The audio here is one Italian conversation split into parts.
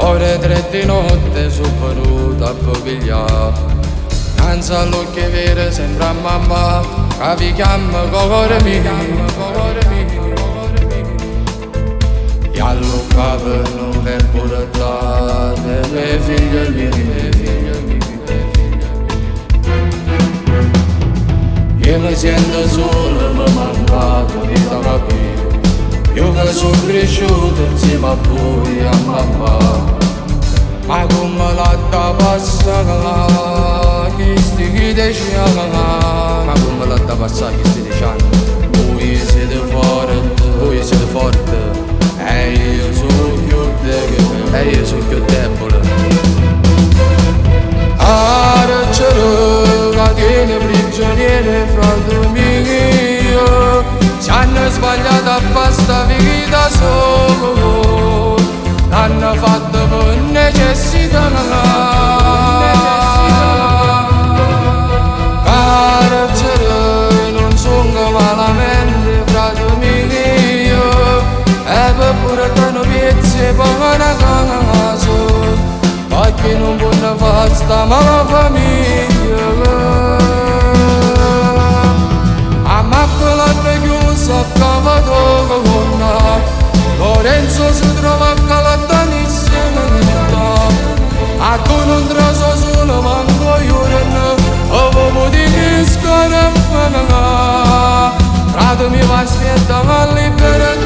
ore 3 di notte sono venuto a pigliare. Non sa l'occhio vero sembra mamma che vi chiama cuore mio. E all'uccapo non per portare le figlie mie. Io mi sento solo, mi mancato di capire. Io che sono cresciuto insieme a voi, a mamma. Ma come la passa chi sti dicendo? Ma come la passa chi sti dicendo? Voi siete forti, e io sono più debole. Arciero, catene prigioniere, frate mio, ci hanno sbagliato a pasta vita solo, l'hanno fatto per necessità. Carcere non sono malamente, frate mio, e per portare pezzi per una casa, perché non può fare sta mala famiglia. A mappa l'hanno chiusa a cavato con Lorenzo si trova a Calatanissima. A cui non traso solo manco io avevo di che scarafana. Frate mi va a aspettare a liberare.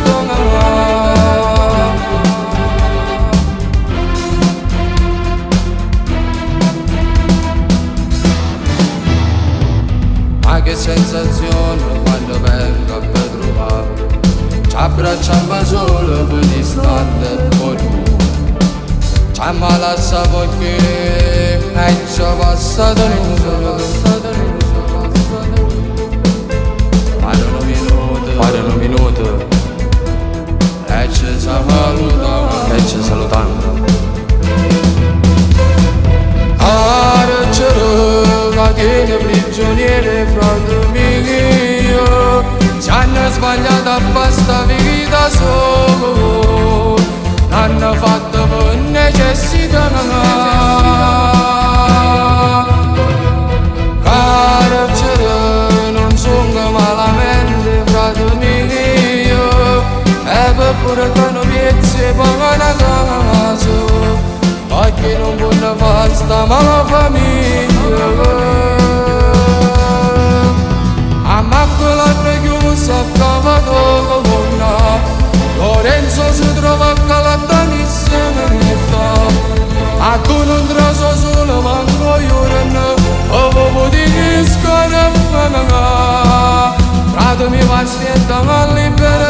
Ma che sensazione quando vengo a trovare, ci abbracciamo solo per distante con lui. Ci ammalazza perché ci passato Parano minuti e ci salutano. Arciero, catene prigioniere, frate mio, ci hanno sbagliato a pasta vita solo, l'hanno fatto per necessità. Carcere non sono malamente, frate mio, e per portare pezzi per una casa, perché non può fare sta mala famiglia. A mappa l'hanno chiusa a cavato con Lorenzo si trova a Calatanissima. A cui non traso solo manco io avevo di che scarafana. Frate mi va a aspettare a liberare.